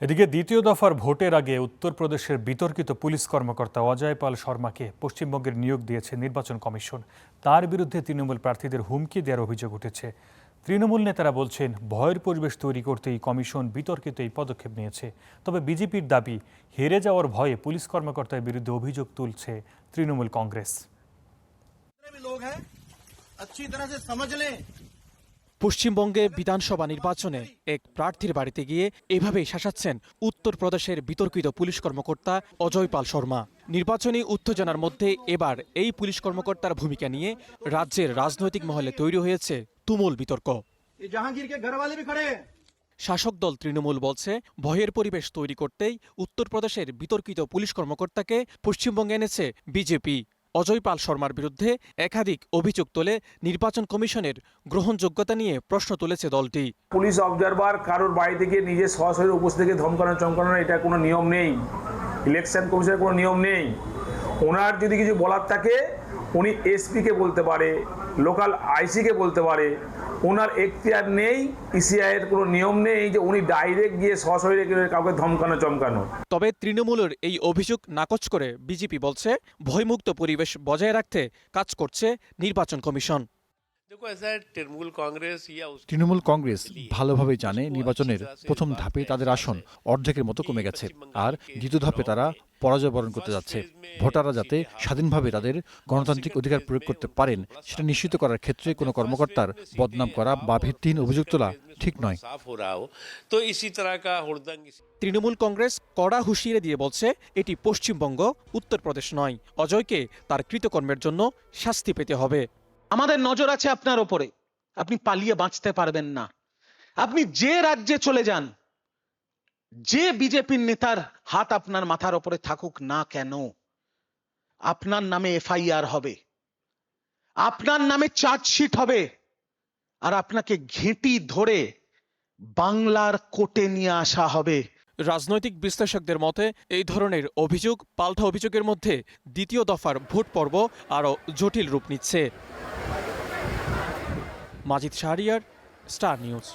এদিকে দ্বিতীয় দফার ভোটের আগে উত্তরপ্রদেশের বিতর্কিত পুলিশ কর্মকর্তা অজয় পাল শর্মাকে পশ্চিমবঙ্গের নিয়োগ দিয়েছে নির্বাচন কমিশন। তার বিরুদ্ধে তৃণমূল প্রার্থীদের হুমকি দেওয়ার অভিযোগ উঠেছে। তৃণমূল নেতারা বলছেন, ভয়ের পরিবেশ তৈরি করতেই কমিশন বিতর্কিত এই পদক্ষেপ নিয়েছে। তবে বিজেপির দাবি, হেরে যাওয়ার ভয়ে পুলিশ কর্মকর্তার বিরুদ্ধে অভিযোগ তুলছে তৃণমূল কংগ্রেস। পশ্চিমবঙ্গে বিধানসভা নির্বাচনে এক প্রার্থীর বাড়িতে গিয়ে এভাবেই শাসাচ্ছেন উত্তরপ্রদেশের বিতর্কিত পুলিশ কর্মকর্তা অজয় পাল শর্মা। নির্বাচনী উত্তেজনার মধ্যে এবার এই পুলিশ কর্মকর্তার ভূমিকা নিয়ে রাজ্যের রাজনৈতিক মহলে তৈরি হয়েছে তুমুল বিতর্ক। শাসক দল তৃণমূল বলছে, ভয়ের পরিবেশ তৈরি করতেই উত্তরপ্রদেশের বিতর্কিত পুলিশ কর্মকর্তাকে পশ্চিমবঙ্গে এনেছে বিজেপি। অজয় পাল শর্মার বিরুদ্ধে একাধিক অভিযোগ তোলে নির্বাচন কমিশনের গ্রহণযোগ্যতা নিয়ে প্রশ্ন তুলেছে দলটি। পুলিশ অবজারভার কারোর বাড়ি থেকে নিজে সরাসরি উপস্থিত থেকে ধমকানো চমকানোর এটা কোনো নিয়ম নেই। ইলেকশন কমিশনের কোনো নিয়ম নেই। ওনার যদি কিছু বলার থাকে উনি এসপিকে বলতে পারে, লোকাল আইসিকে বলতে পারে। ওনার এখতিয়ার নেই, ইসিআইয়ের কোনো নিয়ম নেই যে উনি ডাইরেক্ট গিয়ে সরাসরি কাউকে ধমকানো চমকানো। তবে তৃণমূলের এই অভিযোগ নাকচ করে বিজেপি বলছে, ভয়মুক্ত পরিবেশ বজায় রাখতে কাজ করছে নির্বাচন কমিশন। তৃণমূল কংগ্রেস ভালোভাবে জানে নির্বাচনের প্রথম ধাপে তাদের আসন অর্ধেকের মতো কমে গেছে, আর দ্বিতীয় ধাপে তারা পরাজয় বরণ করতে যাচ্ছে। ভোটাররা যাতে স্বাধীনভাবে তাদের গণতান্ত্রিক অধিকার প্রয়োগ করতে পারেন সেটা নিশ্চিত করার ক্ষেত্রে কোনো কর্মকর্তার বদনাম করা বা ভিত্তিহীন অভিযোগ তোলা ঠিক নয়। তৃণমূল কংগ্রেস কড়া হুঁশিয়ারি দিয়ে বলছে, এটি পশ্চিমবঙ্গ, উত্তরপ্রদেশ নয়। অজয়কে তার কৃতকর্মের জন্য শাস্তি পেতে হবে। আমাদের নজর আছে আপনার ওপরে, আপনি পালিয়ে বাঁচতে পারবেন না। আপনি যে রাজ্যে চলে যান, যে বিজেপির নেতার হাত আপনার মাথার ওপরে থাকুক না কেন, আপনার নামে এফআইআর হবে, আপনার নামে চার্জশিট হবে, আর আপনাকে ঘেঁটি ধরে বাংলার কোর্টে নিয়ে আসা হবে। রাজনৈতিক বিশ্লেষকদের মতে এই ধরনের অভিযোগ পাল্টা অভিযোগের মধ্যে দ্বিতীয় দফার ভোট পর্ব আরও জটিল রূপ নিচ্ছে। মাজিদ শাহরিয়ার, স্টার নিউজ।